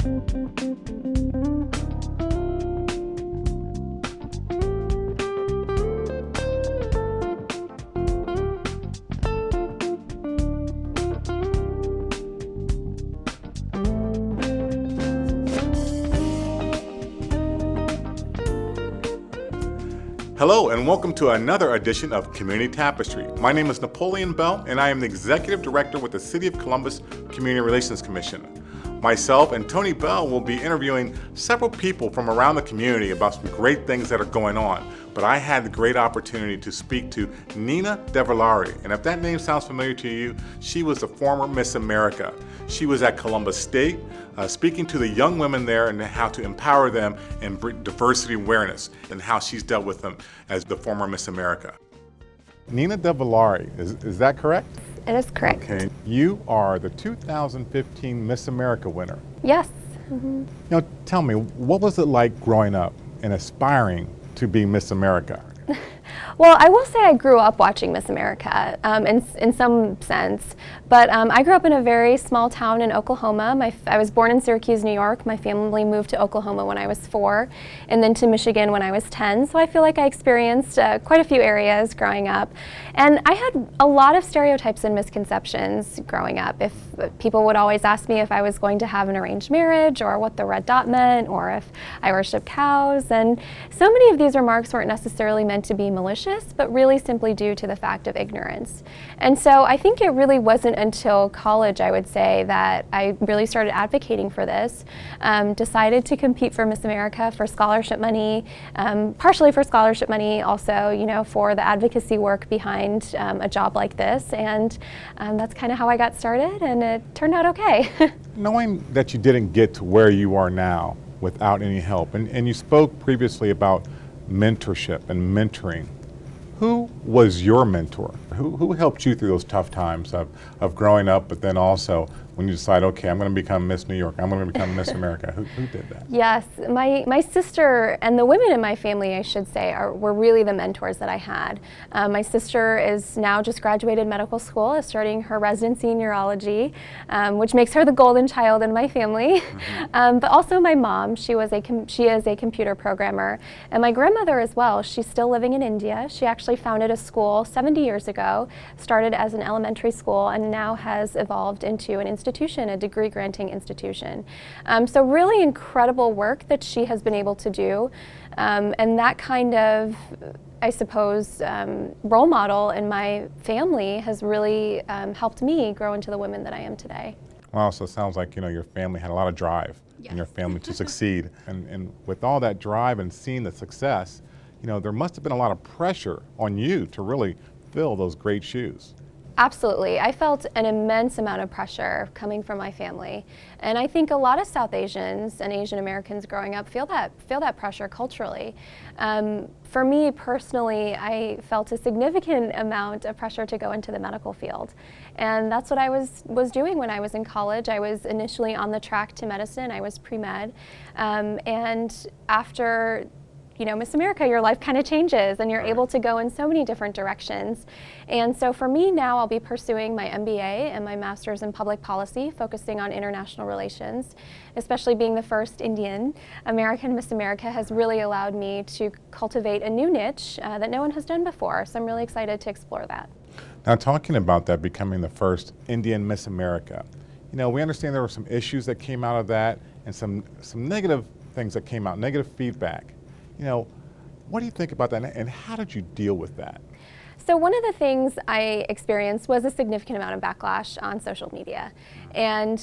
Hello and welcome to another edition of Community Tapestry. My name is Napoleon Bell and I am the Executive Director with the City of Columbus Community Relations Commission. Myself and Tony Bell will be interviewing several people from around the community about some great things that are going on. But I had the great opportunity to speak to Nina DeVillari, and if that name sounds familiar to you, she was the former Miss America. She was at Columbus State, speaking to the young women there and how to empower them and bring diversity awareness and how she's dealt with them as the former Miss America. Nina DeVillari, is that correct? It is correct. Okay, you are the 2015 Miss America winner. Yes. Tell me, what was it like growing up and aspiring to be Miss America? Well, I will say I grew up watching Miss America in some sense, but I grew up in a very small town in Oklahoma. I was born in Syracuse, New York. My family moved to Oklahoma when I was 4 and then to Michigan when I was 10, so I feel like I experienced quite a few areas growing up. And I had a lot of stereotypes and misconceptions growing up. If people would always ask me if I was going to have an arranged marriage or what the red dot meant or if I worship cows, and so many of these remarks weren't necessarily meant to be malicious, but really simply due to the fact of ignorance. And so I think it really wasn't until college, I would say, that I really started advocating for this, decided to compete for Miss America for scholarship money, partially for scholarship money, also, for the advocacy work behind a job like this, and that's kind of how I got started, and it turned out okay. Knowing that you didn't get to where you are now without any help, and you spoke previously about mentorship and mentoring. Who was your mentor? Who helped you through those tough times of growing up, but then also when you decide, okay, I'm going to become Miss New York, I'm going to become Miss America? Who did that? Yes, my sister and the women in my family, I should say, were really the mentors that I had. My sister is now just graduated medical school, is starting her residency in urology, which makes her the golden child in my family. But also my mom, she is a computer programmer, and my grandmother as well. She's still living in India. She actually founded a school 70 years ago, started as an elementary school, and now has evolved into an institution, a degree-granting institution. So really incredible work that she has been able to do, and that kind of, I suppose, role model in my family has really helped me grow into the woman that I am today. Wow, so it sounds like your family had a lot of drive in your family to succeed, and with all that drive and seeing the success, there must have been a lot of pressure on you to really fill those great shoes. Absolutely. I felt an immense amount of pressure coming from my family. And I think a lot of South Asians and Asian Americans growing up feel that pressure culturally. For me personally, I felt a significant amount of pressure to go into the medical field. And that's what I was doing when I was in college. I was initially on the track to medicine. I was pre-med. And after Miss America, your life kind of changes and you're able to go in so many different directions. And so for me now, I'll be pursuing my MBA and my Master's in Public Policy, focusing on international relations. Especially being the first Indian American Miss America has really allowed me to cultivate a new niche that no one has done before. So I'm really excited to explore that. Now, talking about that, becoming the first Indian Miss America, we understand there were some issues that came out of that and some negative things that came out, negative feedback. What do you think about that, and how did you deal with that? So one of the things I experienced was a significant amount of backlash on social media. And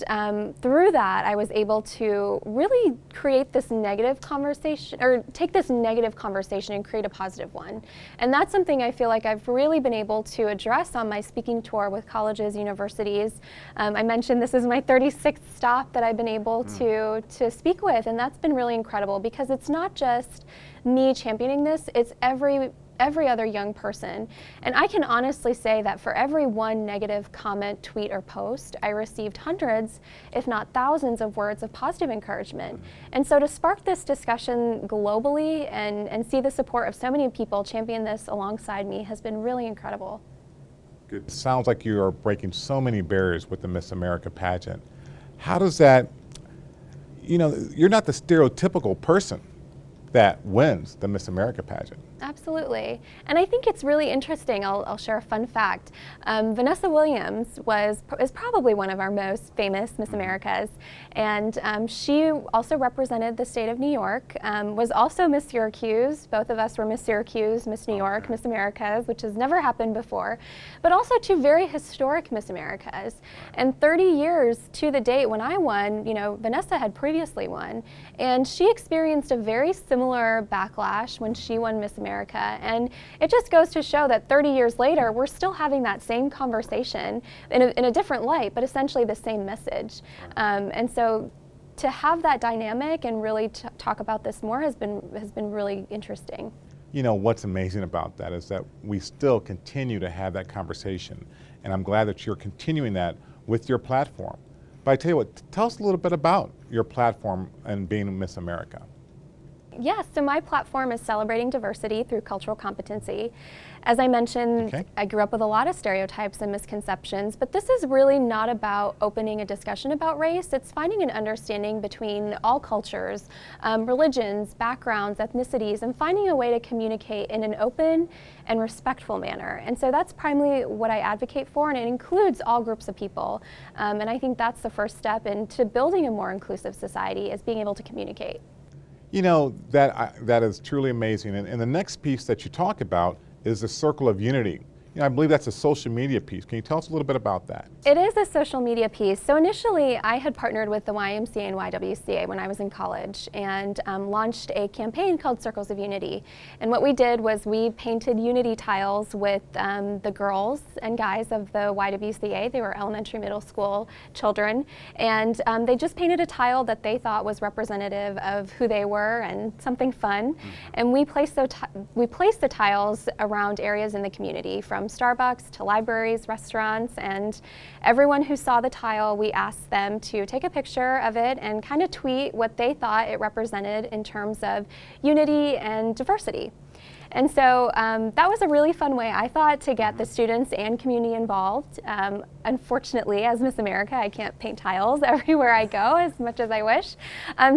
through that, I was able to really create this negative conversation, or take this negative conversation and create a positive one. And that's something I feel like I've really been able to address on my speaking tour with colleges, universities. I mentioned this is my 36th stop that I've been able to speak with, and that's been really incredible because it's not just me championing this, it's every other young person. And I can honestly say that for every one negative comment, tweet, or post, I received hundreds, if not thousands, of words of positive encouragement. And so to spark this discussion globally and see the support of so many people champion this alongside me has been really incredible. It sounds like you are breaking so many barriers with the Miss America pageant. How does that, you know, you're not the stereotypical person that wins the Miss America pageant. Absolutely. And I think it's really interesting. I'll share a fun fact. Vanessa Williams is probably one of our most famous Miss Americas. And she also represented the state of New York, was also Miss Syracuse. Both of us were Miss Syracuse, Miss New York, Miss Americas, which has never happened before. But also two very historic Miss Americas. And 30 years to the date when I won, you know, Vanessa had previously won. And she experienced a very similar backlash when she won Miss America. And it just goes to show that 30 years later, we're still having that same conversation in a different light, but essentially the same message. And so to have that dynamic and really talk about this more has been really interesting. You know, what's amazing about that is that we still continue to have that conversation. And I'm glad that you're continuing that with your platform. But I tell you what, tell us a little bit about your platform and being Miss America. Yes, so my platform is celebrating diversity through cultural competency. As I mentioned, I grew up with a lot of stereotypes and misconceptions, but this is really not about opening a discussion about race. It's finding an understanding between all cultures, religions, backgrounds, ethnicities, and finding a way to communicate in an open and respectful manner. And so that's primarily what I advocate for, and it includes all groups of people. And I think that's the first step into building a more inclusive society, is being able to communicate. You know, that is truly amazing. And the next piece that you talk about is the Circle of Unity. You know, I believe that's a social media piece. Can you tell us a little bit about that? It is a social media piece. So initially, I had partnered with the YMCA and YWCA when I was in college and launched a campaign called Circles of Unity. And what we did was we painted unity tiles with the girls and guys of the YWCA. They were elementary, middle school children. And they just painted a tile that they thought was representative of who they were and something fun. And we placed the tiles around areas in the community, from Starbucks to libraries, restaurants, and everyone who saw the tile, we asked them to take a picture of it and kind of tweet what they thought it represented in terms of unity and diversity. And so that was a really fun way, I thought, to get the students and community involved. Unfortunately, as Miss America, I can't paint tiles everywhere I go as much as I wish.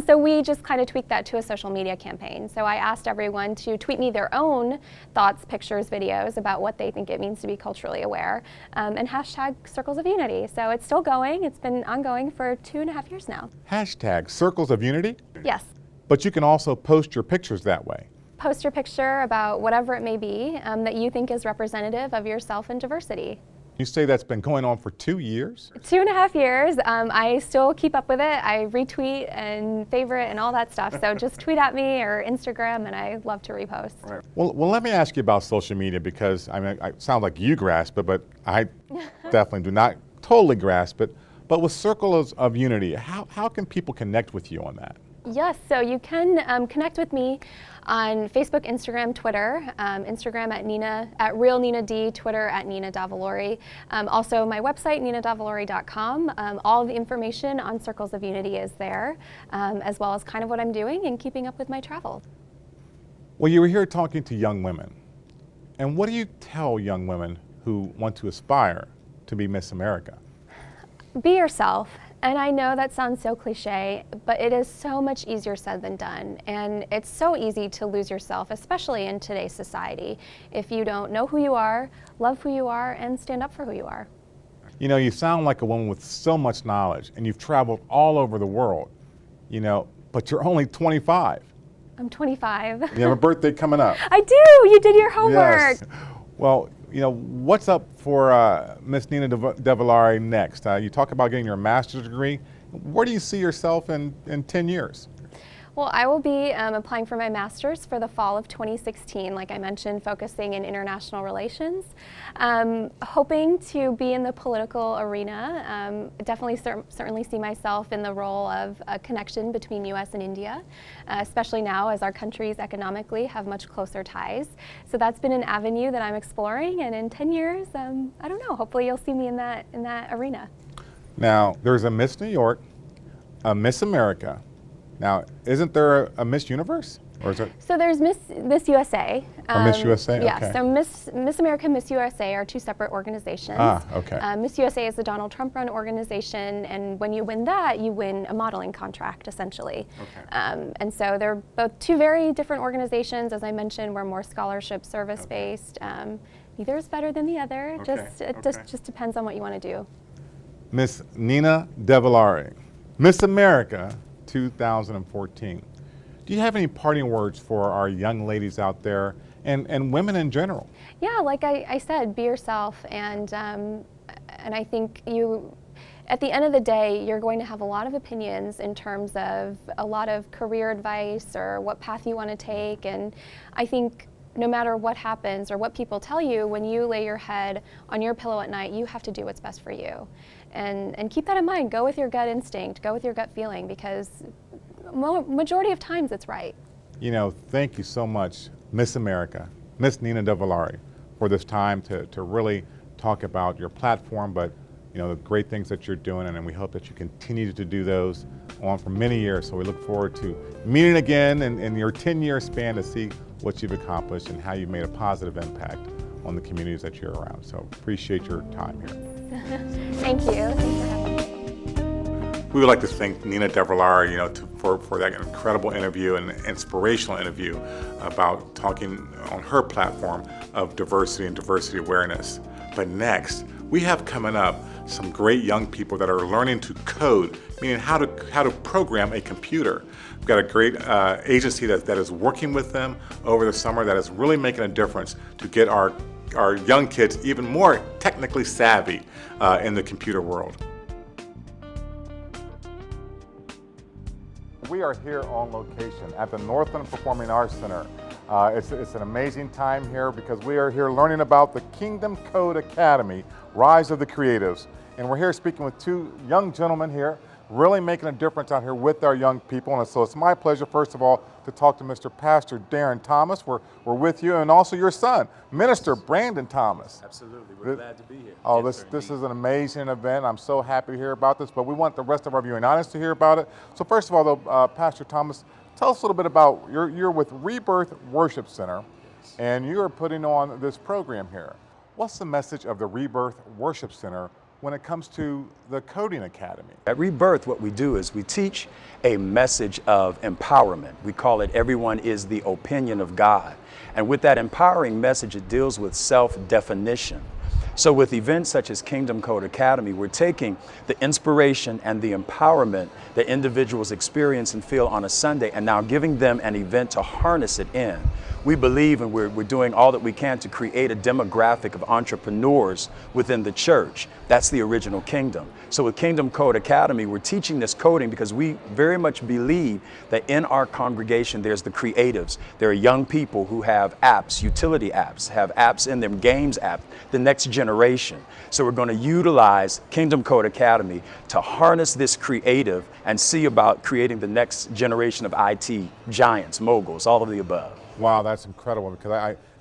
So we just kind of tweaked that to a social media campaign. So I asked everyone to tweet me their own thoughts, pictures, videos about what they think it means to be culturally aware, and hashtag Circles of Unity. So it's still going. It's been ongoing for 2.5 years now. Hashtag Circles of Unity? Yes. But you can also post your pictures that way. Post your picture about whatever it may be that you think is representative of yourself and diversity. You say that's been going on for 2 years? 2.5 years. I still keep up with it. I retweet and favorite and all that stuff. So just tweet at me or Instagram, and I love to repost. Right. Well, let me ask you about social media, because I mean, it sounds like you grasp it, but I definitely do not totally grasp it. But with Circles of Unity, how can people connect with you on that? Yes, so you can connect with me on Facebook, Instagram, Twitter. Instagram at Real Nina D, Twitter at Nina Davallori. Also my website, ninadavallori.com. All of the information on Circles of Unity is there, as well as kind of what I'm doing and keeping up with my travels. Well, you were here talking to young women. And what do you tell young women who want to aspire to be Miss America? Be yourself. And I know that sounds so cliche, but it is so much easier said than done. And it's so easy to lose yourself, especially in today's society, if you don't know who you are, love who you are, and stand up for who you are. You know, you sound like a woman with so much knowledge, and you've traveled all over the world, you know, but you're only 25. I'm 25. You have a birthday coming up. I do! You did your homework! Yes. Well, you know, what's up for Miss Nina Davallori next? You talk about getting your master's degree. Where do you see yourself in 10 years? Well, I will be applying for my master's for the fall of 2016, like I mentioned, focusing in international relations. Hoping to be in the political arena. Definitely certainly see myself in the role of a connection between U.S. and India, especially now as our countries economically have much closer ties. So that's been an avenue that I'm exploring, and in 10 years, I don't know, hopefully you'll see me in that arena. Now, there's a Miss New York, a Miss America. Now, isn't there a Miss Universe? Or is it? So there's Miss USA. Or Miss USA? Yeah, Okay. so Miss America and Miss USA are two separate organizations. Okay. Miss USA is the Donald Trump run organization, and when you win that, you win a modeling contract, essentially. Okay. And so they're both two very different organizations. As I mentioned, we're more scholarship service-based. Neither is better than the other. It just depends on what you want to do. Miss Nina DeVillari, Miss America 2014. Do you have any parting words for our young ladies out there and women in general? Yeah, like I said, be yourself, and I think at the end of the day, you're going to have a lot of opinions in terms of a lot of career advice or what path you want to take, and I think no matter what happens or what people tell you, when you lay your head on your pillow at night, you have to do what's best for you. And keep that in mind. Go with your gut instinct. Go with your gut feeling, because majority of times it's right. You know, thank you so much, Miss America, Miss Nina DeVillari, for this time to really talk about your platform, but you know, the great things that you're doing, and we hope that you continue to do those on for many years. So we look forward to meeting again in your 10-year span to see what you've accomplished and how you've made a positive impact on the communities that you're around. So appreciate your time here. Thank you. Thanks for having me. We would like to thank Nina DeVillari, you know, for that incredible interview and inspirational interview about talking on her platform of diversity and diversity awareness. But next, we have coming up some great young people that are learning to code, meaning how to program a computer. We've got a great agency that is working with them over the summer that is really making a difference to get our young kids even more technically savvy in the computer world. We are here on location at the Northland Performing Arts Center. It's an amazing time here because we are here learning about the Kingdom Code Academy, Rise of the Creatives. And we're here speaking with two young gentlemen here, really making a difference out here with our young people. And so it's my pleasure, first of all, to talk to Mr. Pastor Darren Thomas. We're with you, and also your son, Minister Brandon Thomas. Absolutely, we're glad to be here. Oh, Yes, this sir, is an amazing event. I'm so happy to hear about this, but we want the rest of our viewing audience to hear about it. So first of all, though, Pastor Thomas, tell us a little bit about, you're with Rebirth Worship Center, Yes. and you are putting on this program here. What's the message of the Rebirth Worship Center when it comes to the Coding Academy? At Rebirth, what we do is we teach a message of empowerment. We call it Everyone is the Opinion of God. And with that empowering message, it deals with self-definition. So with events such as Kingdom Code Academy, we're taking the inspiration and the empowerment that individuals experience and feel on a Sunday and now giving them an event to harness it in. We believe, and we're doing all that we can to create a demographic of entrepreneurs within the church. That's the original kingdom. So with Kingdom Code Academy, we're teaching this coding because we very much believe that in our congregation, there's the creatives. There are young people who have apps, utility apps, have apps in them, games apps, the next generation. So we're going to utilize Kingdom Code Academy to harness this creative and see about creating the next generation of IT giants, moguls, all of the above. Wow, that's incredible, because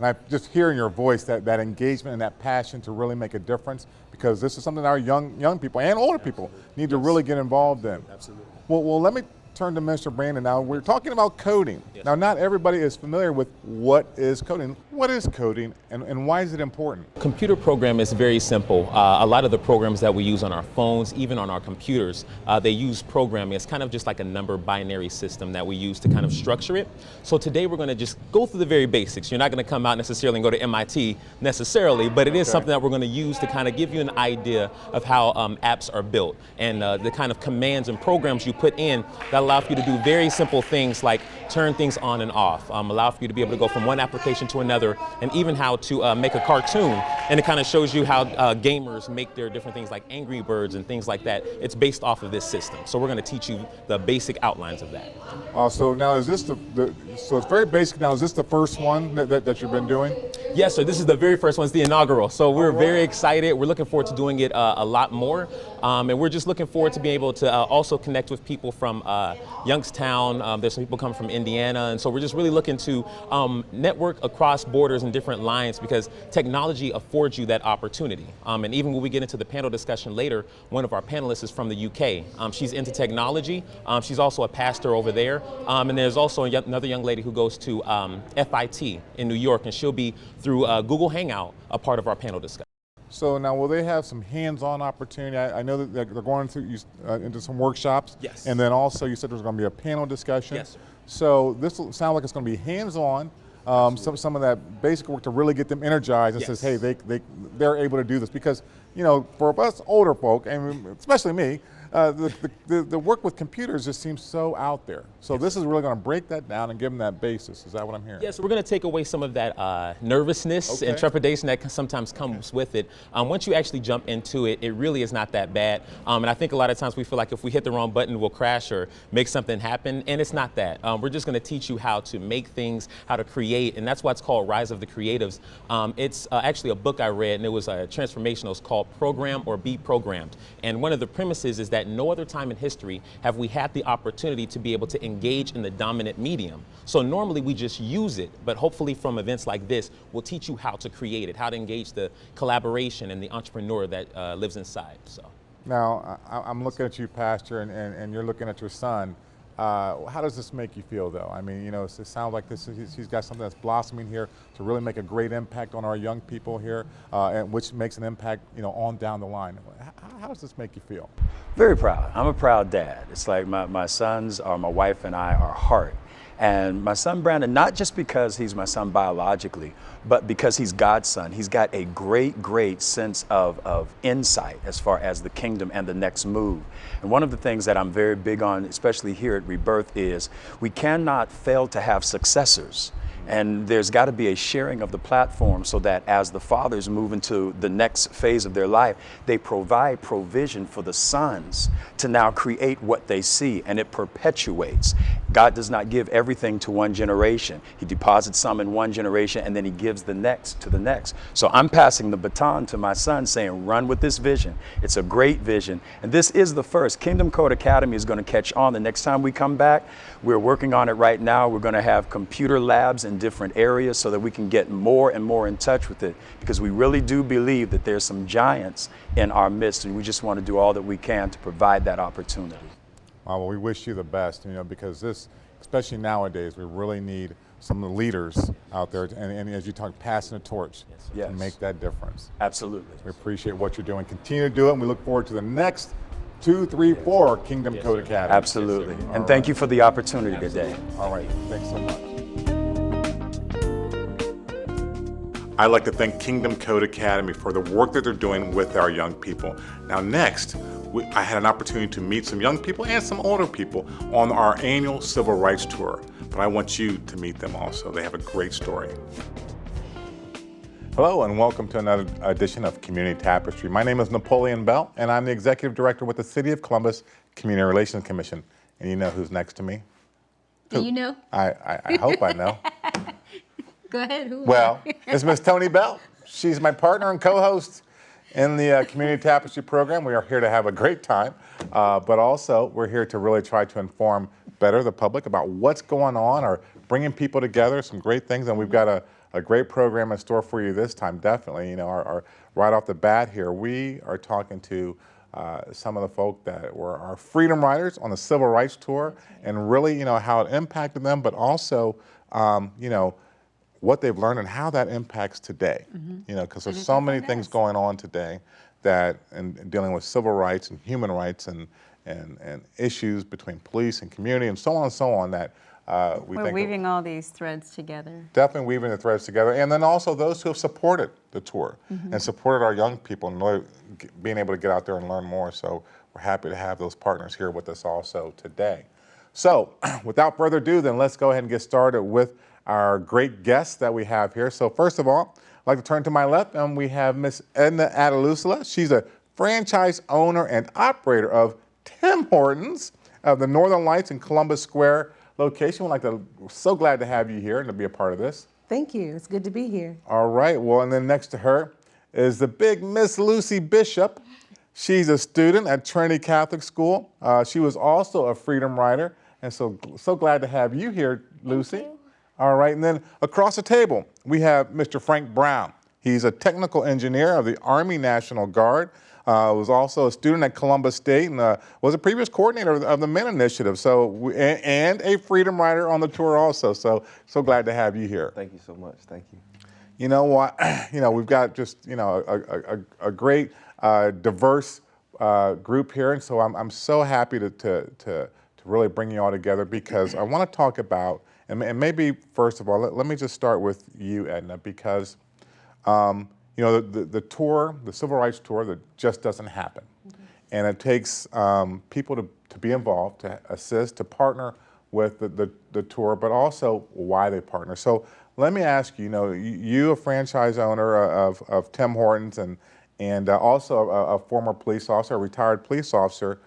I just hearing your voice, that engagement and that passion to really make a difference, because this is something our young people and older people need to really get involved in. Absolutely. Well, let me turn to Mr. Brandon now. We're talking about coding. Yes. Now, not everybody is familiar with what is coding. What is coding, and why is it important? Computer program is very simple. A lot of the programs that we use on our phones, even on our computers, they use programming. It's kind of just like a number binary system that we use to kind of structure it. So today we're going to just go through the very basics. You're not going to come out necessarily and go to MIT necessarily, but it is something that we're going to use to kind of give you an idea of how apps are built and the kind of commands and programs you put in that allow for you to do very simple things like turn things on and off, allow for you to be able to go from one application to another, and even how to make a cartoon. And it kind of shows you how gamers make their different things like Angry Birds and things like that. It's based off of this system. So we're going to teach you the basic outlines of that. So now is this so it's very basic now, is this the first one that you've been doing? Yes, sir. This is the very first one. It's the inaugural. So we're very excited. We're looking forward to doing it a lot more. And we're just looking forward to being able to also connect with people from Youngstown. There's some people coming from Indiana. And so we're just really looking to network across borders and different lines because technology affords you that opportunity. And even when we get into the panel discussion later, one of our panelists is from the UK. She's into technology. She's also a pastor over there. And there's also another young lady who goes to FIT in New York, and she'll be through Google Hangout a part of our panel discussion. So now, will they have some hands-on opportunity? I know that they're going through into some workshops. Yes. And then also, you said there's going to be a panel discussion. Yes, sir. So this will sound like it's going to be hands-on. Some of that basic work to really get them energized and Yes. says, hey, they're able to do this because, you know, for us older folk, and especially me, the work with computers just seems so out there. So this is really going to break that down and give them that basis. Is that what I'm hearing? Yeah, so we're going to take away some of that nervousness and trepidation that sometimes comes with it. Once you actually jump into it, it really is not that bad. And I think a lot of times we feel like if we hit the wrong button, we'll crash or make something happen. And it's not that. We're just going to teach you how to make things, how to create. And that's why it's called Rise of the Creatives. It's actually a book I read, and it was transformational. It's called Program or Be Programmed. And one of the premises is that no other time in history have we had the opportunity to be able to engage in the dominant medium. So normally we just use it, but hopefully from events like this, we'll teach you how to create it, how to engage the collaboration and the entrepreneur that lives inside. So. Now, I'm looking at you, Pastor, and you're looking at your son. How does this make you feel, though? I mean, you know, it sounds like he's got something that's blossoming here to really make a great impact on our young people here, and which makes an impact, you know, on down the line. How does this make you feel? Very proud. I'm a proud dad. It's like my sons are my wife and I are heart. And my son Brandon, not just because he's my son biologically, but because he's God's son, he's got a great sense of insight as far as the kingdom and the next move. And one of the things that I'm very big on, especially here at Rebirth, is we cannot fail to have successors. And there's got to be a sharing of the platform so that as the fathers move into the next phase of their life, they provide provision for the sons to now create what they see, and it perpetuates. God does not give everything to one generation. He deposits some in one generation and then he gives the next to the next. So I'm passing the baton to my son saying, run with this vision. It's a great vision. And this is the first. Kingdom Code Academy is going to catch on. The next time we come back, we're working on it right now. We're going to have computer labs in different areas so that we can get more and more in touch with it, because we really do believe that there's some giants in our midst, and we just want to do all that we can to provide that opportunity. Well, we wish you the best, you know, because this, especially nowadays, we really need some of the leaders out there, and as you talk, passing the torch Yes. to make that difference. Absolutely. We appreciate what you're doing. Continue to do it, and we look forward to the next 2, 3, 4 Kingdom Code Academy. Absolutely. And thank you for the opportunity today. All right, thanks so much. I'd like to thank Kingdom Code Academy for the work that they're doing with our young people. Now next, I had an opportunity to meet some young people and some older people on our annual Civil Rights Tour, but I want you to meet them also. They have a great story. Hello and welcome to another edition of Community Tapestry. My name is Napoleon Bell and I'm the Executive Director with the City of Columbus Community Relations Commission. And you know who's next to me? Do you know? I hope I know. Go ahead. Who? Well, it's Miss Tony Bell. She's my partner and co-host in the Community Tapestry program. We are here to have a great time, but also we're here to really try to inform better the public about what's going on or bringing people together, some great things, and we've got a great program in store for you this time, definitely. You know, our right off the bat here, we are talking to some of the folk that were our freedom riders on the Civil Rights Tour, and really, you know, how it impacted them, but also, you know, what they've learned and how that impacts today. You know, because there's so many things going on today that, and dealing with civil rights and human rights and issues between police and community and so on that We're weaving all these threads together. Definitely weaving the threads together. And then also those who have supported the tour and supported our young people and really being able to get out there and learn more. So we're happy to have those partners here with us also today. So without further ado, then let's go ahead and get started with our great guests that we have here. So first of all, I'd like to turn to my left, and we have Miss Edna Adelusala. She's a franchise owner and operator of Tim Hortons of the Northern Lights in Columbus Square location. We're so glad to have you here and to be a part of this. Thank you. It's good to be here. All right. Well, and then next to her is the big Miss Lucy Bishop. She's a student at Trinity Catholic School. She was also a freedom rider And so glad to have you here, Lucy. you. All right, and then across the table, we have Mr. Frank Brown. He's a technical engineer of the Army National Guard, was also a student at Columbus State, and was a previous coordinator of the Men Initiative, and a Freedom Rider on the tour also. So glad to have you here. Thank you so much. Thank you. You know what? We've got just a great diverse group here, and so I'm so happy to really bring you all together, because I want to talk about, and maybe first of all, let me just start with you, Edna, because the tour, the Civil Rights Tour, that just doesn't happen, and it takes people to be involved, to assist, to partner with the tour, but also why they partner. So let me ask you, you a franchise owner of Tim Hortons, and also a former police officer, a retired police officer.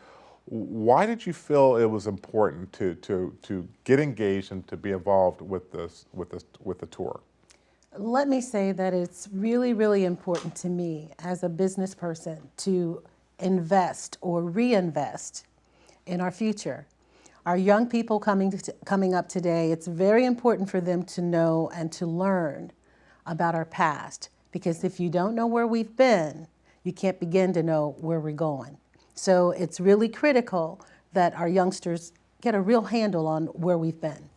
Why did you feel it was important to get engaged and to be involved with the tour? Let me say that it's really, really important to me as a business person to invest or reinvest in our future. Our young people coming up today, it's very important for them to know and to learn about our past, because if you don't know where we've been, you can't begin to know where we're going. So it's really critical that our youngsters get a real handle on where we've been.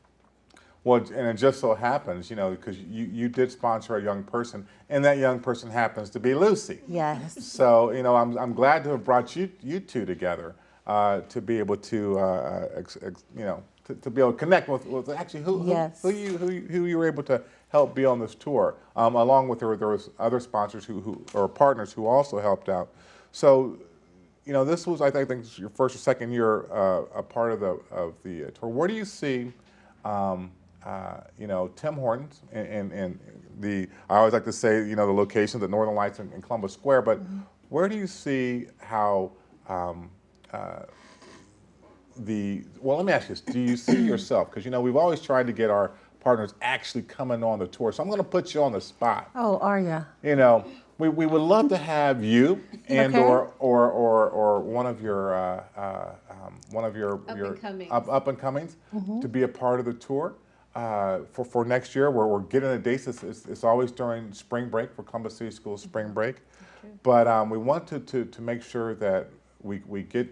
Well, and it just so happens, because you did sponsor a young person, and that young person happens to be Lucy. Yes. So, I'm glad to have brought you two together to be able to, to be able to connect with actually who you were able to help be on this tour. Along with there was other sponsors or partners who also helped out. So, this was, I think, your first or second year a part of the tour. Where do you see, Tim Hortons and I always like to say, the location, the Northern Lights in Columbus Square, but where do you see how well, let me ask you this. Do you see yourself, because we've always tried to get our partners actually coming on the tour, so I'm going to put you on the spot. Oh, are ya? We would love to have you and Okay. or one of your up and comings to be a part of the tour for next year. We're getting the dates. It's always during spring break for Columbus City Schools spring break, but we want to make sure that we get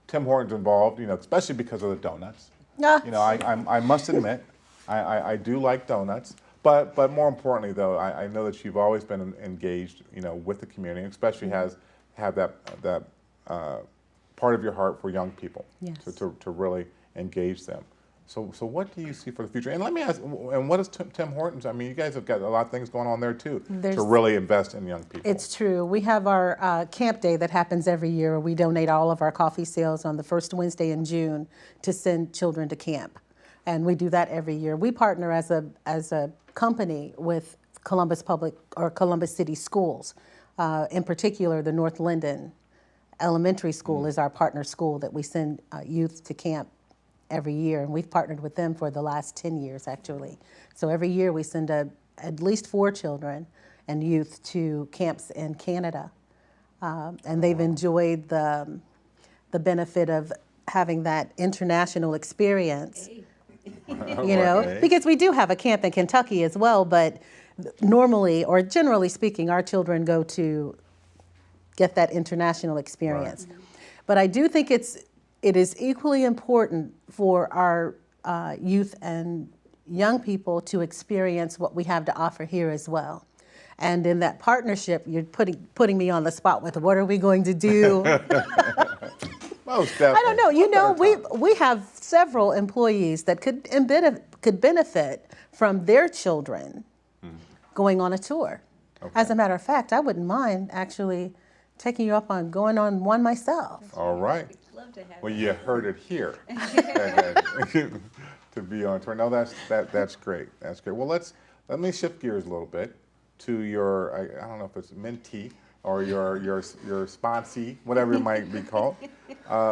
Tim Hortons involved. Especially because of the donuts. I must admit, I do like donuts. But more importantly, though, I know that you've always been engaged, with the community, especially have that part of your heart for young people. Yes. To really engage them. So what do you see for the future? And let me ask, and what is Tim Hortons? I mean, you guys have got a lot of things going on there too to really invest in young people. It's true. We have our camp day that happens every year. We donate all of our coffee sales on the first Wednesday in June to send children to camp. And we do that every year. We partner as a company with Columbus City Schools. In particular, the North Linden Elementary School is our partner school that we send youth to camp every year. And we've partnered with them for the last 10 years, actually. So every year we send at least 4 children and youth to camps in Canada. And they've enjoyed the benefit of having that international experience. Because we do have a camp in Kentucky as well, but normally, or generally speaking, our children go to get that international experience. Right. But I do think it is equally important for our youth and young people to experience what we have to offer here as well. And in that partnership, you're putting me on the spot with what are we going to do? Most definitely. I don't know. We have several employees that could benefit from their children going on a tour. Okay. As a matter of fact, I wouldn't mind actually taking you up on going on one myself. All right. Love to have well, you heard it here. To be on tour. No, that's great. That's great. Well, let me shift gears a little bit to your I don't know if it's mentee or your sponsee, whatever it might be called,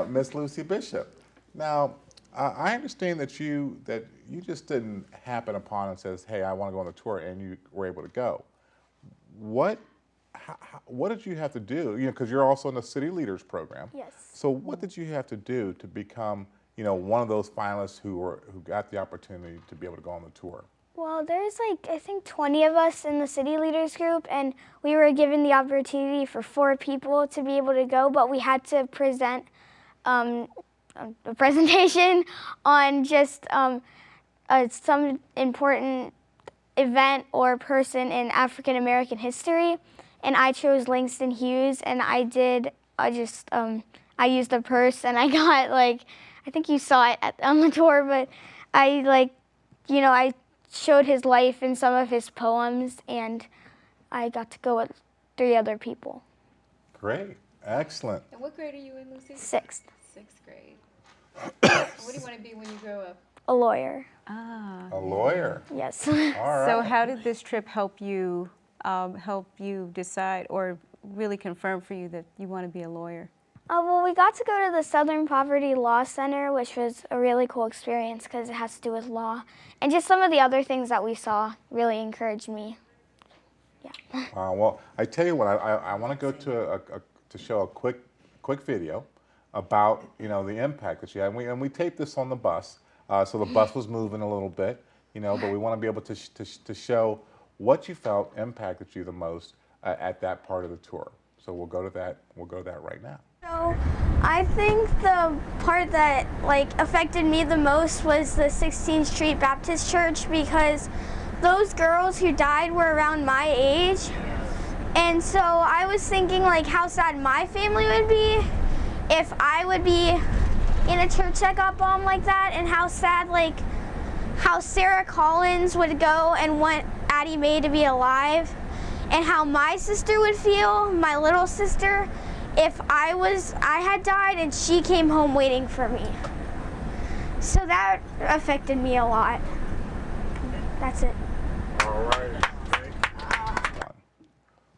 Miss Lucy Bishop. Now, I understand that you just didn't happen upon and says, hey, I want to go on the tour, and you were able to go. What did you have to do? Because you're also in the City Leaders Program. Yes. So what did you have to do to become, one of those finalists who got the opportunity to be able to go on the tour? Well, there's like, I think 20 of us in the city leaders group, and we were given the opportunity for 4 people to be able to go, but we had to present a presentation on just some important event or person in African American history. And I chose Langston Hughes, and I used a purse, and I got like, I think you saw it on the tour, but I showed his life in some of his poems, and I got to go with 3 other people. Great, excellent. And what grade are you in, Lucy? 6th. 6th grade. What do you want to be when you grow up? A lawyer. Ah. A lawyer. Yes. All right. So how did this trip help you decide or really confirm for you that you want to be a lawyer? Well, we got to go to the Southern Poverty Law Center, which was a really cool experience because it has to do with law. And just some of the other things that we saw really encouraged me. Yeah. Well, I tell you what, I want to go to show a quick video about the impact that you had. And we taped this on the bus, so the bus was moving a little bit, but we want to be able to show what you felt impacted you the most at that part of the tour. So we'll go to that. We'll go to that right now. So I think the part that affected me the most was the 16th Street Baptist Church, because those girls who died were around my age. And so I was thinking how sad my family would be if I would be in a church that got bombed like that, and how sad how Sarah Collins would go and want Addie Mae to be alive, and how my sister would feel, my little sister, if I had died and she came home waiting for me. So that affected me a lot. That's it. All right.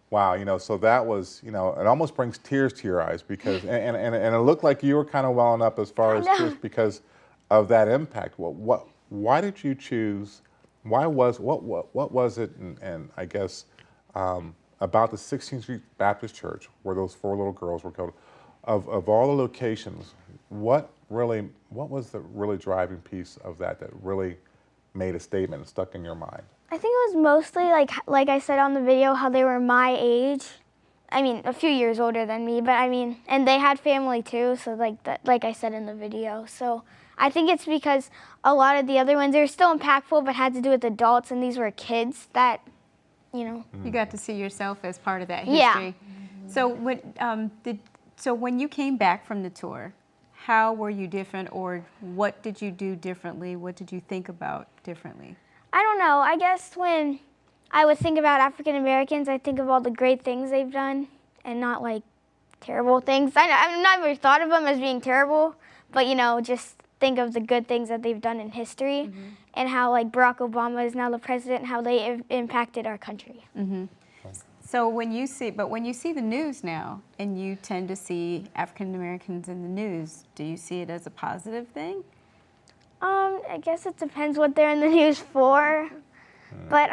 Wow, so that was, it almost brings tears to your eyes because, and it looked like you were kind of welling up as far as just because of that impact. Why did you choose? What was it? And I guess about the 16th Street Baptist Church, where those 4 little girls were killed. Of all the locations, what was the really driving piece of that really made a statement and stuck in your mind? I think it was mostly like I said on the video, how they were my age. I mean, a few years older than me, but and they had family too. So like I said in the video. So I think it's because a lot of the other ones, they were still impactful, but had to do with adults, and these were kids that, You got to see yourself as part of that history. Yeah. So when you came back from the tour, how were you different, or what did you do differently? What did you think about differently? I don't know. I guess when I would think about African Americans, I think of all the great things they've done and not terrible things. I've never thought of them as being terrible, but just think of the good things that they've done in history, and how Barack Obama is now the president, how they have impacted our country. So when you see the news now, and you tend to see African Americans in the news, do you see it as a positive thing? I guess it depends what they're in the news for. But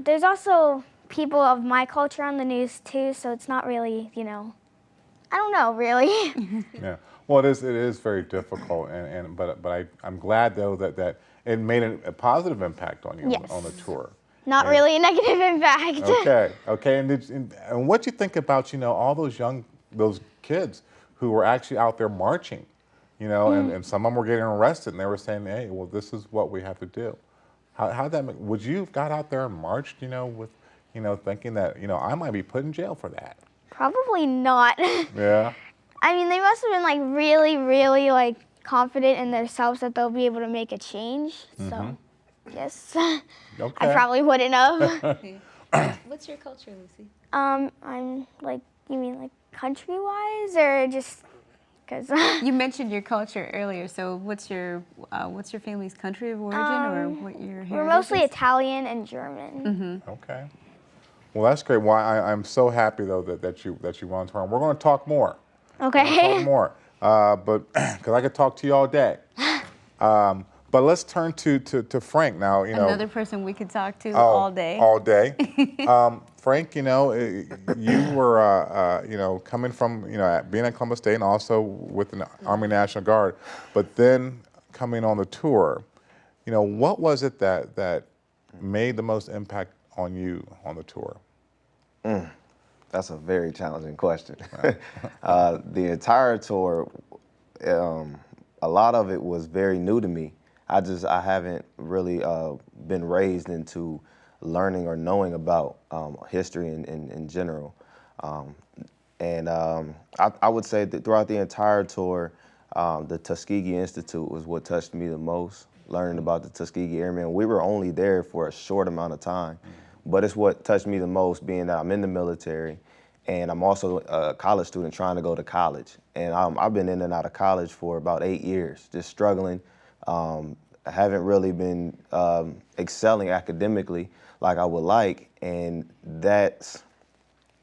there's also people of my culture on the news too, so it's not really, I don't know, really. Yeah. Well, it is very difficult, but I'm glad though that it made a positive impact on you. Yes. on the tour. Not really a negative impact. Okay. And what you think about all those kids who were actually out there marching, and some of them were getting arrested, and they were saying, hey, well, this is what we have to do. How that would you have got out there and marched, with thinking that I might be put in jail for that? Probably not. Yeah. They must have been really, really confident in themselves that they'll be able to make a change. So, yes. Okay. I probably wouldn't have. What's your culture, Lucy? I'm you mean country-wise, or just because? You mentioned your culture earlier. So what's your family's country of origin, or what your heritage We're mostly is? Italian and German. Okay. Well, that's great. Well, I'm so happy though that you went on tour. We're going to talk more. Okay. We're gonna talk more, but because I could talk to you all day. But let's turn to Frank now. Another person we could talk to Oh, all day. All day. Frank, you know, you were, you know, coming from, you know, being at Columbus State and also with the Army National Guard, but then coming on the tour, you know, what was it that made the most impact on you on the tour? That's a very challenging question. The entire tour, a lot of it was very new to me. I haven't really been raised into learning or knowing about history in general. I would say that throughout the entire tour, the Tuskegee Institute was what touched me the most, learning about the Tuskegee Airmen. We were only there for a short amount of time, but it's what touched me the most, being that I'm in the military and I'm also a college student trying to go to college. And I've been in and out of college for about 8 years, just struggling. I haven't really been excelling academically like I would like, and that's,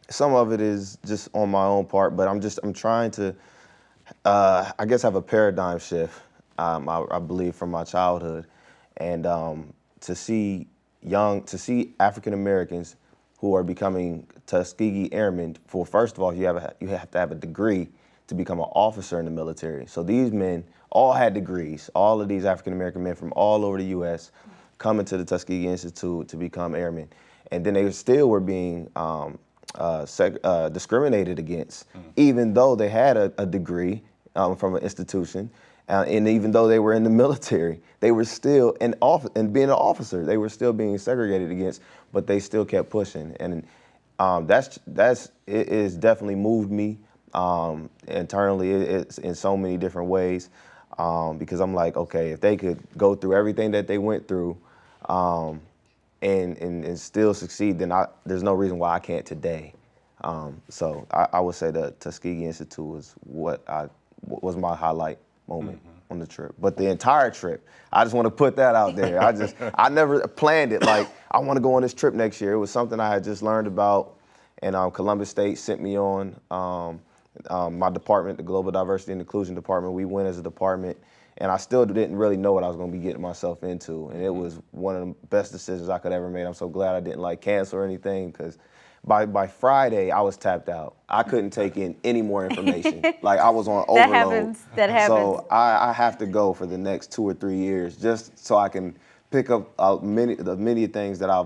some of it is just on my own part, but I'm trying to, I guess, have a paradigm shift, I believe, from my childhood, and to see African Americans who are becoming Tuskegee Airmen. For first of all, you have to have a degree to become an officer in the military. So these men all had degrees. All of these African American men from all over the U.S. coming to the Tuskegee Institute to become airmen, and then they still were being discriminated against, even though they had a degree from an institution, and even though they were in the military, they were still and being an officer, they were still being segregated against, but they still kept pushing, and it is definitely moved me internally. It's in so many different ways, because I'm like, okay, if they could go through everything that they went through, and still succeed, then there's no reason why I can't today. So I would say the Tuskegee Institute was was my highlight moment on the trip. But the entire trip, I just want to put that out there. I never planned it like, I want to go on this trip next year. It was something I had just learned about, and Columbus State sent me on. My department, the Global Diversity and Inclusion Department, we went as a department, and I still didn't really know what I was going to be getting myself into. And it was one of the best decisions I could ever make. I'm so glad I didn't like cancel or anything, because by Friday, I was tapped out. I couldn't take in any more information. Like, I was on overload. That happens. So I have to go for the next 2 or 3 years just so I can pick up many things that I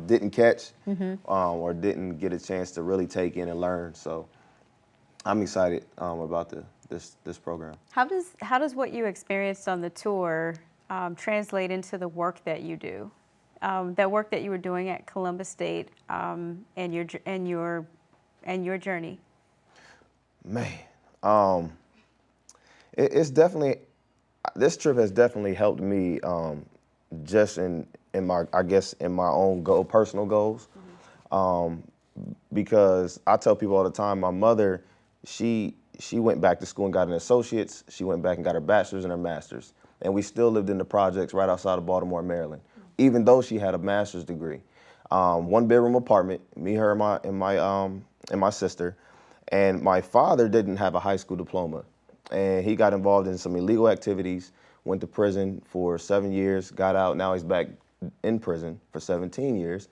didn't catch, or didn't get a chance to really take in and learn. So I'm excited about this program. How does what you experienced on the tour translate into the work that you do? That work that you were doing at Columbus State, and your journey? Man, it's definitely, this trip has definitely helped me, just in my, I guess, in my own personal goals, because I tell people all the time, my mother, she went back to school and got an associate's. She went back and got her bachelor's and her master's, and we still lived in the projects right outside of Baltimore, Maryland, even though she had a master's degree. 1-bedroom apartment, me, her, and my sister. And my father didn't have a high school diploma, and he got involved in some illegal activities, went to prison for 7 years, got out, now he's back in prison for 17 years.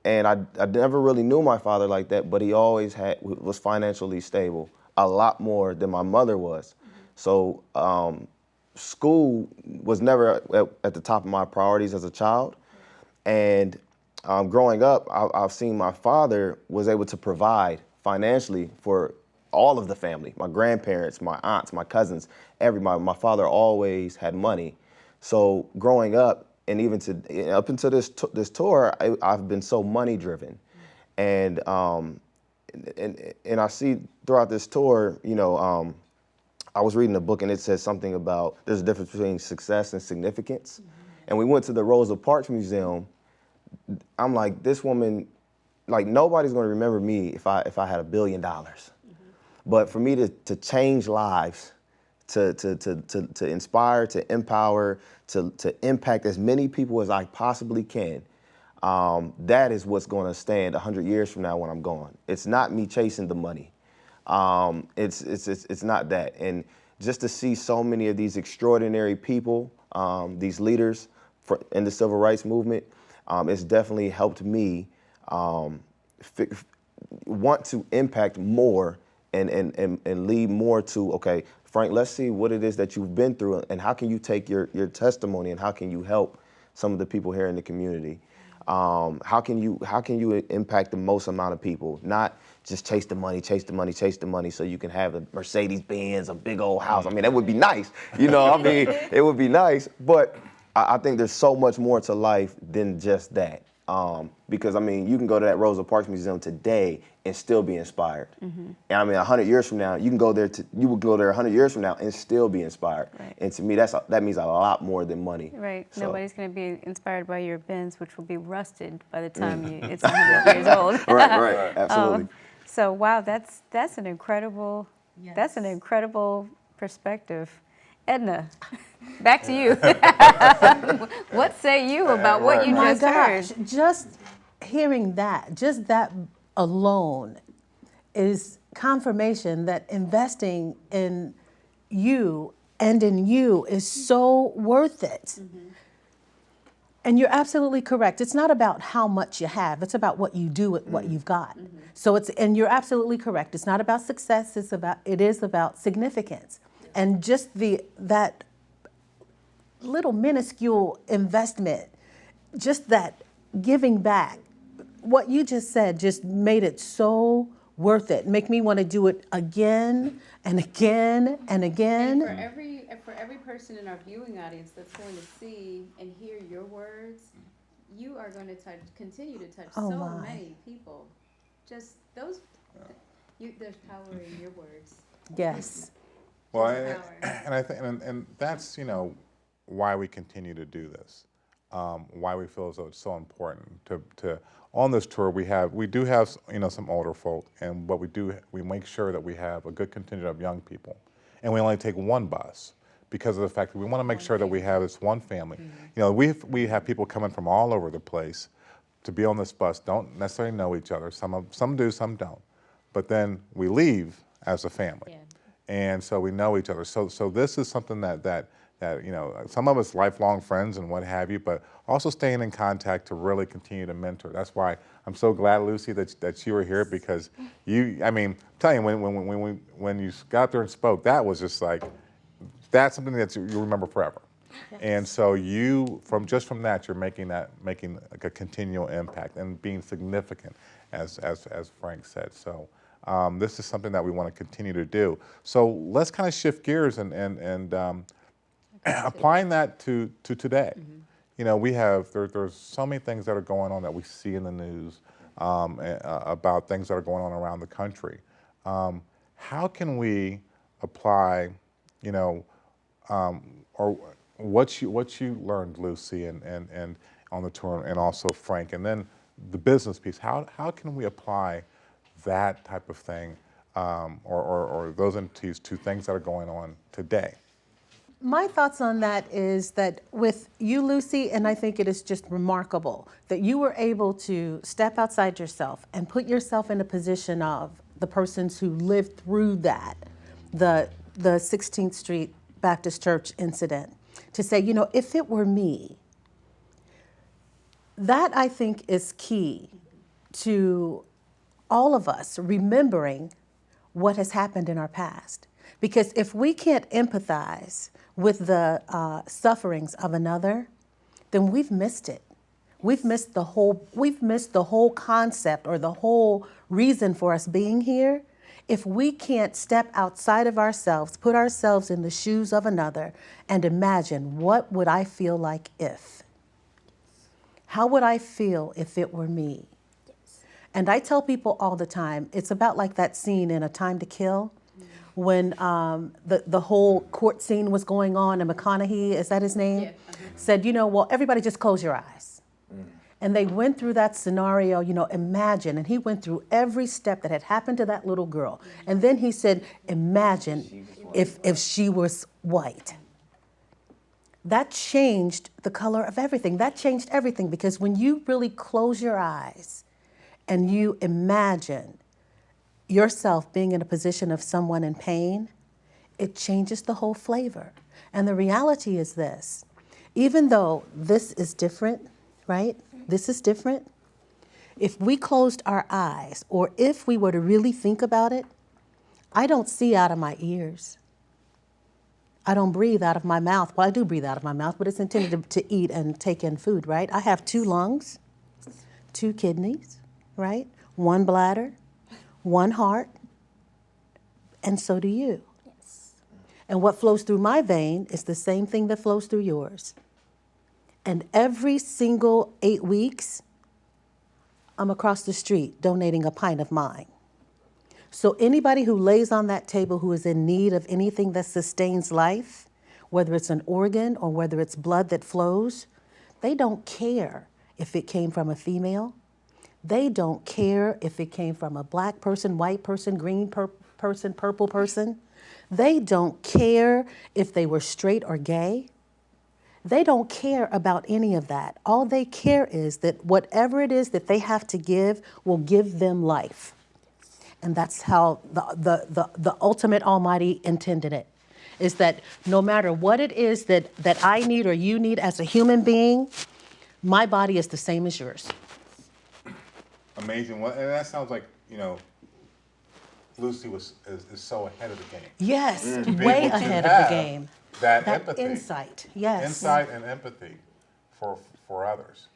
And I never really knew my father like that, but he always was financially stable, a lot more than my mother was. So school was never at the top of my priorities as a child. And growing up, I've seen my father was able to provide financially for all of the family, my grandparents, my aunts, my cousins, everybody. My father always had money. So growing up, and even up until this tour, I've been so money driven. And I see throughout this tour, you know, I was reading a book and it says something about there's a difference between success and significance. And we went to the Rosa Parks Museum. I'm like, this woman, like, nobody's going to remember me if I had $1 billion. But for me to change lives, to inspire, to empower, to impact as many people as I possibly can, that is what's going to stand 100 years from now when I'm gone. It's not me chasing the money. It's not that. And just to see so many of these extraordinary people, these leaders in the civil rights movement, it's definitely helped me want to impact more and lead more to, okay, Frank, let's see what it is that you've been through and how can you take your testimony and how can you help some of the people here in the community. How can you impact the most amount of people? Not just chase the money so you can have a Mercedes-Benz, a big old house. I mean, that would be nice. You know, I mean, it would be nice. But I think there's so much more to life than just that. Because, I mean, you can go to that Rosa Parks Museum today and still be inspired. And I mean, 100 years from now, you would go there 100 years from now and still be inspired. Right. And to me, that means a lot more than money. Right. So. Nobody's going to be inspired by your Benz, which will be rusted by the time it's 100 years old. Right. Absolutely. So wow, that's an incredible perspective. Edna, back to you. What say you about what you just heard? Just hearing that, just that alone is confirmation that investing in you and in you is so worth it. And you're absolutely correct. It's not about how much you have. It's about what you do with what you've got. So and you're absolutely correct. It's not about success. It is about significance. And just that little minuscule investment, just that giving back, what you just said just made it so worth it. Make me want to do it again and again and again. And for every person in our viewing audience that's going to see and hear your words, you are going to continue to touch many people. Just those, there's power in your words. Yes. Well, and I think, and that's, you know, why we continue to do this. Why we feel as though it's so important to on this tour we do have, you know, some older folk, and what we make sure that we have a good contingent of young people, and we only take one bus because of the fact that we want to make sure that we have this one family. You know, we have people coming from all over the place to be on this bus, don't necessarily know each other. Some do, some don't, but then we leave as a family. And so we know each other. So this is something that you know, some of us lifelong friends and what have you, but also staying in contact to really continue to mentor. That's why I'm so glad, Lucy, that you were here, because I mean, I'm telling you, when you got there and spoke, that was just like, that's something that you remember forever. Yes. And so from that, you're making like a continual impact and being significant, as Frank said. So. This is something that we want to continue to do. So let's kind of shift gears and applying that to today. You know, there's so many things that are going on that we see in the news about things that are going on around the country. How can we apply, you know, or what you learned, Lucy, and on the tour, and also Frank, and then the business piece. How can we apply that type of thing, or those entities to things that are going on today? My thoughts on that is that with you, Lucy, and I think it is just remarkable that you were able to step outside yourself and put yourself in a position of the persons who lived through that, the 16th Street Baptist Church incident, to say, you know, if it were me, that I think is key to all of us remembering what has happened in our past. Because if we can't empathize with the sufferings of another, then we've missed it. We've missed the whole concept or the whole reason for us being here. If we can't step outside of ourselves, put ourselves in the shoes of another, and imagine, what would I feel like if? How would I feel if it were me? And I tell people all the time, it's about like that scene in A Time to Kill, when the whole court scene was going on, and McConaughey, is that his name? Yeah. Said, you know, well, everybody just close your eyes. And they went through that scenario, you know, imagine, and he went through every step that had happened to that little girl. And then he said, imagine if she was white. That changed the color of everything. That changed everything, because when you really close your eyes and you imagine yourself being in a position of someone in pain, it changes the whole flavor. And the reality is this: even though this is different, right? This is different. If we closed our eyes, or if we were to really think about it, I don't see out of my ears. I don't breathe out of my mouth. Well, I do breathe out of my mouth, but it's intended to eat and take in food, right? I have 2 lungs, 2 kidneys, right? 1 bladder, 1 heart, and so do you. Yes. And what flows through my vein is the same thing that flows through yours. And every single 8 weeks, I'm across the street donating a pint of mine. So anybody who lays on that table who is in need of anything that sustains life, whether it's an organ or whether it's blood that flows, they don't care if it came from a female. They don't care if it came from a black person, white person, green person, purple person. They don't care if they were straight or gay. They don't care about any of that. All they care is that whatever it is that they have to give will give them life. And that's how the ultimate Almighty intended it, is that no matter what it is that I need or you need as a human being, my body is the same as yours. Amazing. Well, and that sounds like, Lucy is so ahead of the game. Yes, To be way able to ahead of have the game. That That empathy. insight, yes. Insight and empathy for others.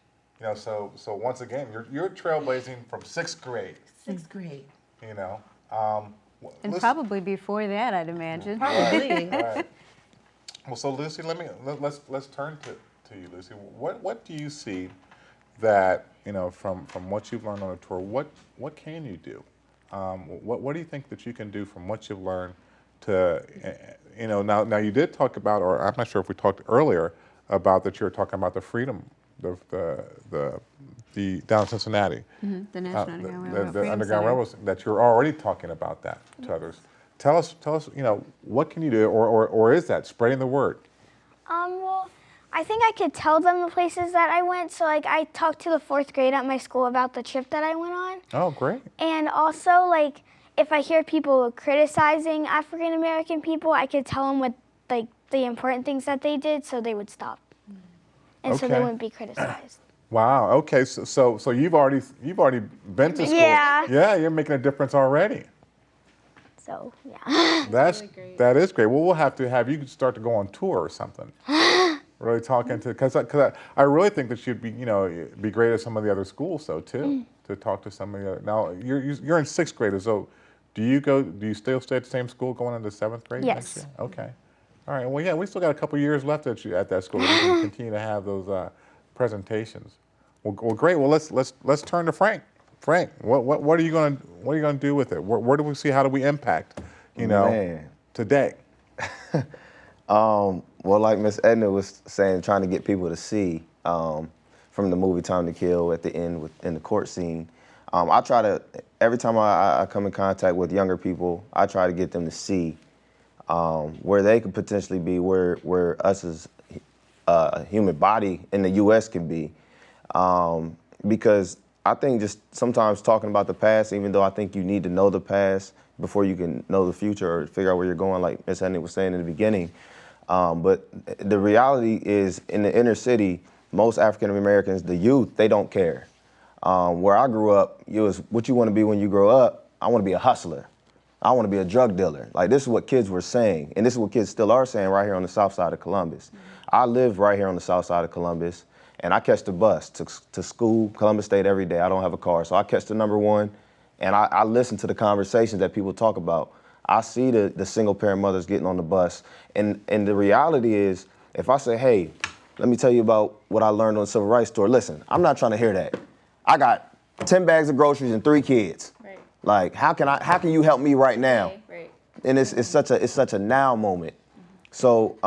So once again, you're trailblazing from 6th grade. 6th grade. And probably before that, I'd imagine. Probably. Right. Well, so Lucy, let's turn to you, Lucy. What do you see that from what you've learned on the tour? What can you do? What do you think that you can do from what you've learned to now you did talk about, or I'm not sure if we talked earlier about that you were talking about the freedom, the down in Cincinnati, The National Underground Railroad. the Freedom Underground Center. Railroad, that you're already talking about that to others. Tell us, what can you do, or is that spreading the word? Well, I think I could tell them the places that I went. So, like, I talked to the 4th grade at my school about the trip that I went on. Oh, great. And also, like, if I hear people criticizing African American people, I could tell them what, like, the important things that they did, so they would stop, and so they Okay. wouldn't be criticized. Wow. Okay. So you've already been to school. Yeah. Yeah. You're making a difference already. So yeah. That is great. Well, we'll have to have you start to go on tour or something. Really talking to, because I really think that you'd be great at some of the other schools though too, to talk to some of the other. Now you're in 6th grade, so do you still stay at the same school going into 7th grade next Yes. year? Okay. All right. Well, yeah, we still got a couple years left at that school. We can continue to have those presentations. Well, great. Well, let's turn to Frank. Frank, what are you gonna do with it? Where do we see, how do we impact, Man. today? Well, like Miss Edna was saying, trying to get people to see from the movie Time to Kill at the end in the court scene. I try to, every time I come in contact with younger people, I try to get them to see where they could potentially be, where us as a human body in the U.S. can be. Because I think just sometimes talking about the past, even though I think you need to know the past before you can know the future or figure out where you're going, like Miss Henry was saying in the beginning. But the reality is, in the inner city, most African Americans, the youth, they don't care. Where I grew up, it was what you want to be when you grow up. I want to be a hustler. I want to be a drug dealer. Like, this is what kids were saying, and this is what kids still are saying right here on the south side of Columbus. I live right here on the south side of Columbus, and I catch the bus to school, Columbus State, every day. I don't have a car, so I catch the number 1, and I listen to the conversations that people talk about. I see the single parent mothers getting on the bus, and the reality is, if I say, hey, let me tell you about what I learned on the Civil Rights store, listen, I'm not trying to hear that. I got 10 bags of groceries and 3 kids. Right. Like, how can you help me right now? Right. And it's such a now moment. So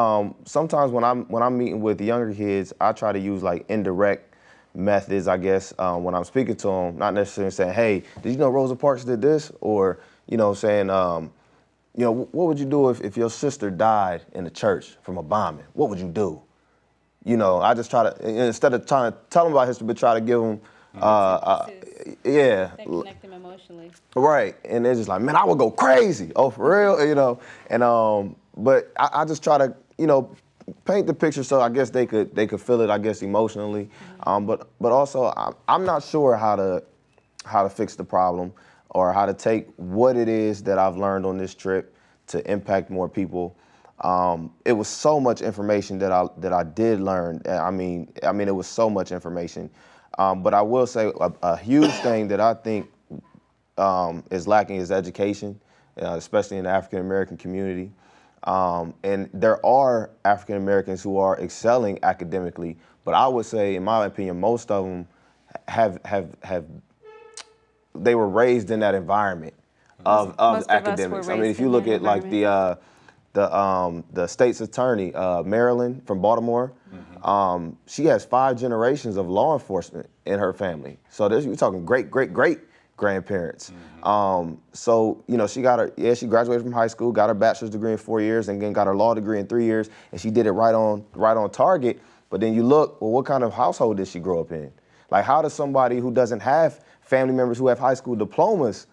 sometimes when I'm meeting with the younger kids, I try to use like indirect methods, I guess, when I'm speaking to them, not necessarily saying, hey, did you know Rosa Parks did this? Or, saying, what would you do if your sister died in the church from a bombing? What would you do? I just try to, instead of trying to tell them about history, but try to give them, That connect them emotionally. Right, and they're just like, man, I would go crazy. Oh, for real, and but I just try to, paint the picture so I guess they could feel it, I guess, emotionally. But also I'm not sure how to how to fix the problem or how to take what it is that I've learned on this trip to impact more people. It was so much information that I did learn. I mean, it was so much information. But I will say a huge thing that I think is lacking is education, especially in the African American community. And there are African Americans who are excelling academically, but I would say, in my opinion, most of them they were raised in that environment of academics. I mean, if you look at like the state's attorney, Marilyn from Baltimore, she has 5 generations of law enforcement in her family. So you're talking great grandparents. So, you know, she graduated from high school, got her bachelor's degree in 4 years, and then got her law degree in 3 years, and she did it right on target. But then you look, well, what kind of household did she grow up in? Like, how does somebody who doesn't have family members who have high school diplomas,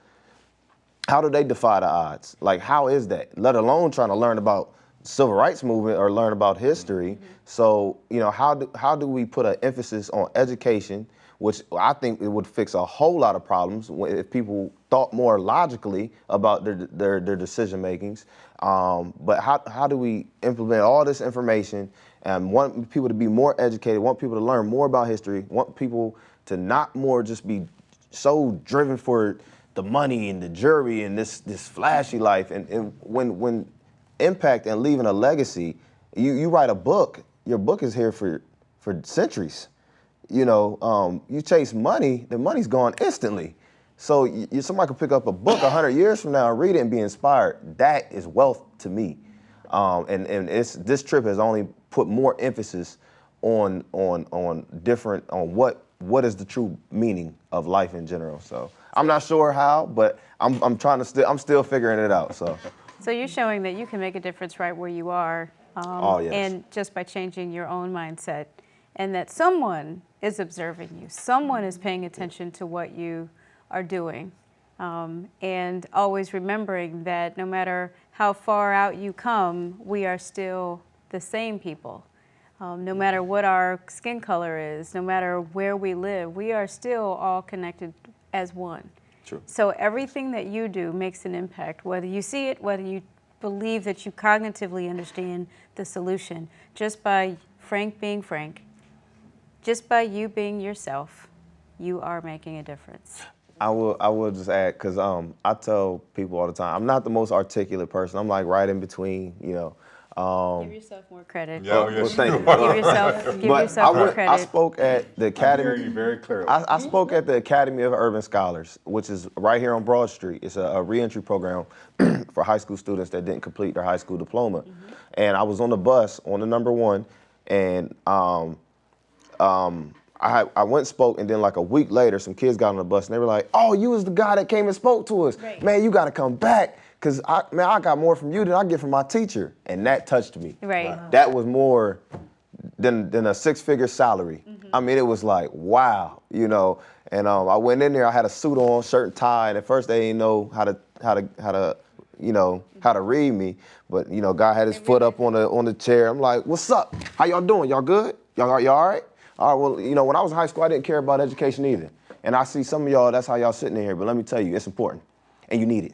how do they defy the odds? Like, how is that? Let alone trying to learn about civil rights movement or learn about history. So, you know, how do we put an emphasis on education, which I think it would fix a whole lot of problems if people thought more logically about their decision makings. But how do we implement all this information and want people to be more educated, want people to learn more about history, want people to not more just be so driven for the money and the jury and this flashy life. And when impact and leaving a legacy, you write a book, your book is here for centuries. You know, you chase money, the money's gone instantly. So somebody could pick up a book 100 years from now and read it and be inspired. That is wealth to me. And this trip has only put more emphasis on what is the true meaning of life in general. So I'm not sure how, but I'm still figuring it out. So you're showing that you can make a difference right where you are, yes. and just by changing your own mindset, and that someone is observing you, someone is paying attention to what you are doing, and always remembering that no matter how far out you come, we are still the same people. No matter what our skin color is, no matter where we live, we are still all connected as one. True. So everything that you do makes an impact, whether you see it, whether you believe that you cognitively understand the solution. Just by Frank being Frank, just by you being yourself, you are making a difference. I will just add, because I tell people all the time, I'm not the most articulate person. I'm like right in between, you know. Give yourself more credit. Yeah, yes, thank you. Give yourself more credit. I spoke at the Academy. I'm hearing you very clearly. I spoke at the Academy of Urban Scholars, which is right here on Broad Street. It's a reentry program for high school students that didn't complete their high school diploma. And I was on the bus on the number 1, and I went and spoke, and then like a week later, some kids got on the bus, and they were like, "Oh, you was the guy that came and spoke to us. Right. Man, you got to come back, because I got more from you than I get from my teacher." And that touched me. Right. Wow. That was more than a 6-figure salary. I mean, it was like, wow, you know. And I went in there, I had a suit on, shirt and tie, and at first they didn't know how to read me. But, you know, guy had his foot up on the chair. I'm like, "What's up? How y'all doing? Y'all good? Y'all all right?" All right, well, you know, when I was in high school, I didn't care about education either. And I see some of y'all, that's how y'all sitting in here. But let me tell you, it's important, and you need it.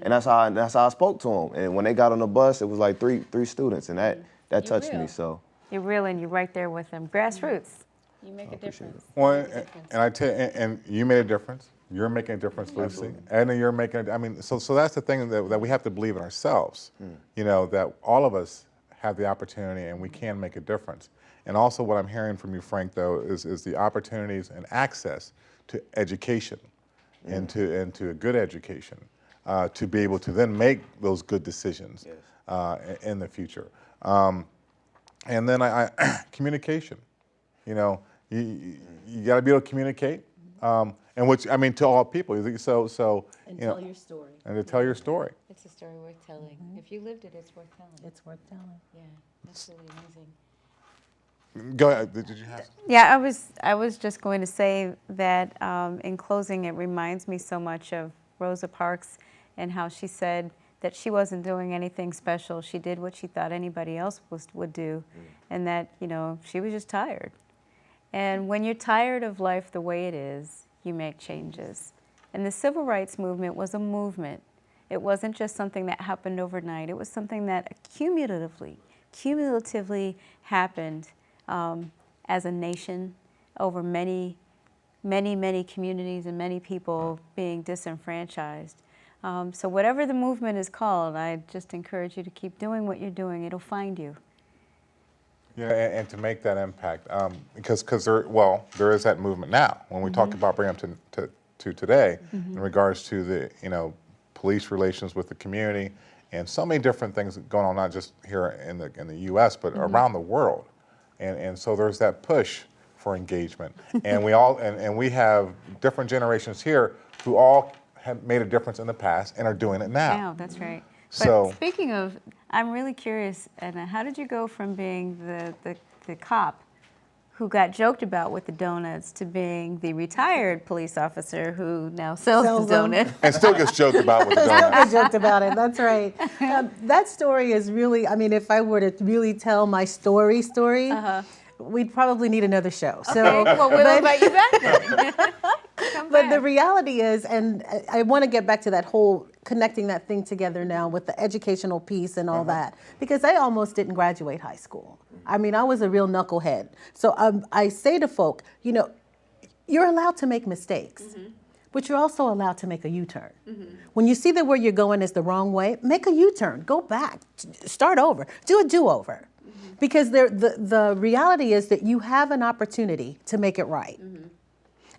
And that's how I spoke to them. And when they got on the bus, it was like three students, and that touched me. So you're real, and you're right there with them. Grassroots. You make a difference. Well, and I tell you, and you made a difference. You're making a difference, Lucy. Absolutely. And then you're making. I mean, so that's the thing that we have to believe in ourselves. You know, that all of us have the opportunity, and we can make a difference. And also, what I'm hearing from you, Frank, though, is the opportunities and access to education, and to a good education, to be able to then make those good decisions in the future. And then communication. You know, you got to be able to communicate, and which I mean to all people. So and you know, tell your story. And to tell your story. It's a story worth telling. If you lived it, it's worth telling. It's worth telling. Yeah, that's really amazing. Go ahead. Did you have? Yeah, I was just going to say that in closing, it reminds me so much of Rosa Parks and how she said that she wasn't doing anything special. She did what she thought anybody else would do, and that, you know, she was just tired. And when you're tired of life the way it is, you make changes. And the civil rights movement was a movement. It wasn't just something that happened overnight. It was something that cumulatively happened as a nation over many communities and many people being disenfranchised. So whatever the movement is called, I just encourage you to keep doing what you're doing. It'll find you. Yeah, and to make that impact, because there is that movement now. When we talk about bringing them to today, in regards to the police relations with the community, and so many different things going on, not just here in the U.S. but around the world, and so there's that push for engagement, and we have different generations here who all have made a difference in the past and are doing it now. Wow, that's right. So, but speaking of, I'm really curious, Edna, how did you go from being the cop who got joked about with the donuts to being the retired police officer who now sells the donut? And still gets joked about with the donuts. Still get joked about it, that's right. That story is really, I mean, if I were to really tell my story, we'd probably need another show. Okay, well, we'll invite you back then. But the reality is, and I want to get back to that whole connecting that thing together now with the educational piece and all that, because I almost didn't graduate high school. I mean, I was a real knucklehead. So I say to folk, you're allowed to make mistakes, but you're also allowed to make a U-turn. When you see that where you're going is the wrong way, make a U-turn, go back, start over, do a do-over. Because the reality is that you have an opportunity to make it right.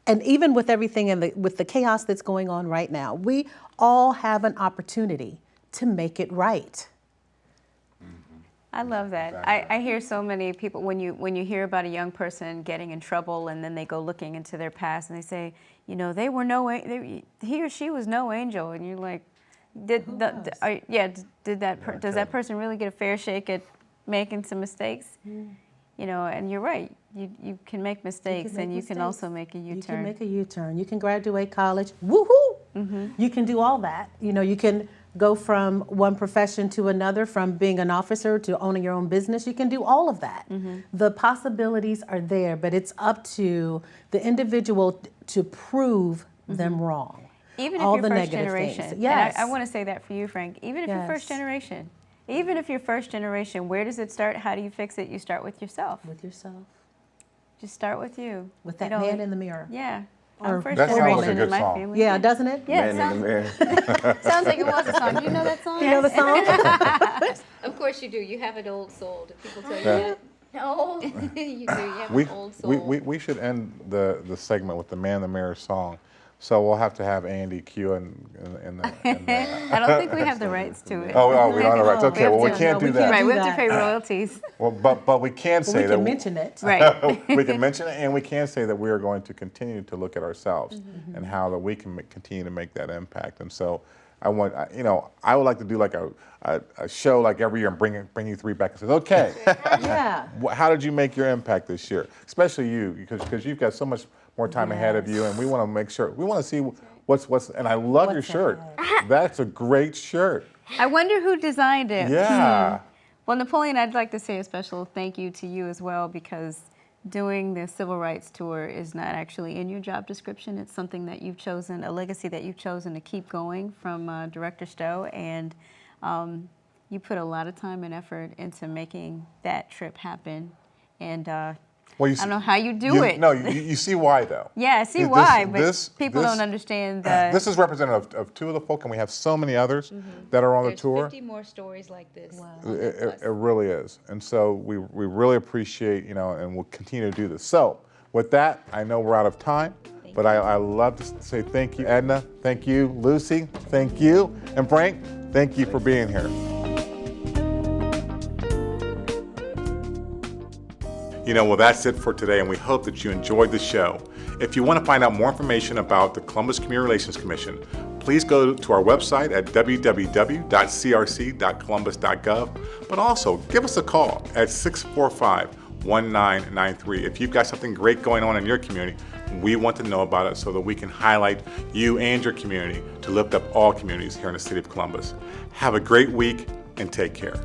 And even with everything and with the chaos that's going on right now, we all have an opportunity to make it right. I love that. Exactly. I hear so many people, when you hear about a young person getting in trouble and then they go looking into their past and they say, they were he or she was no angel, and you're like, does that person really get a fair shake at making some mistakes? And you're right. You can make mistakes, and you can also make a U-turn. You can make a U-turn. You can graduate college. Woohoo! You can do all that. You can go from one profession to another, from being an officer to owning your own business. You can do all of that. The possibilities are there, but it's up to the individual to prove them wrong. Even all if the you're first negative generation. things. Yes. And I want to say that for you, Frank. Even if you're first generation. Even if you're first generation, where does it start? How do you fix it? You start with yourself. With yourself. Just start with you. With that man in the mirror. Yeah. Or I'm first that sounds like a generation good in my song. family. Yeah, doesn't it? Yeah, Man in the mirror. sounds like it was a song. Do you know that song? You know the song? Of course you do. You have an old soul. Do people tell you that? No. You do. You have an old soul. We should end the segment with the Man in the Mirror song. So we'll have to have Andy cue in the I don't think we have the rights to it. Oh, we don't have the rights. Okay, well, we can't do that. Right, we have to pay royalties. Well, but we can say we that can mention it. Right. we can mention it, and we can say that we are going to continue to look at ourselves and how that we can continue to make that impact. And so I would like to do like a show like every year and bring you three back and say, okay, Yeah. how did you make your impact this year? Especially you, because you've got so much more time ahead of you, and we want to make sure, we want to see what's, and I love your shirt. That's a great shirt. I wonder who designed it. Yeah. Well, Napoleon, I'd like to say a special thank you to you as well, because doing the Civil Rights Tour is not actually in your job description. It's something that you've chosen, a legacy that you've chosen to keep going from Director Stowe, and you put a lot of time and effort into making that trip happen. And Well, I don't know how you do it. No, you see why, though. Yeah, I see why, but people don't understand the... This is representative of two of the folk, and we have so many others that are on the tour. There's 50 more stories like this. Wow. It really is. And so we really appreciate, and we'll continue to do this. So with that, I know we're out of time, but I love to say thank you, Edna. Thank you, Lucy. Thank you. And Frank, thank you for being here. Well, that's it for today, and we hope that you enjoyed the show. If you want to find out more information about the Columbus Community Relations Commission, please go to our website at www.crc.columbus.gov, but also give us a call at 645-1993. If you've got something great going on in your community, we want to know about it so that we can highlight you and your community to lift up all communities here in the city of Columbus. Have a great week and take care.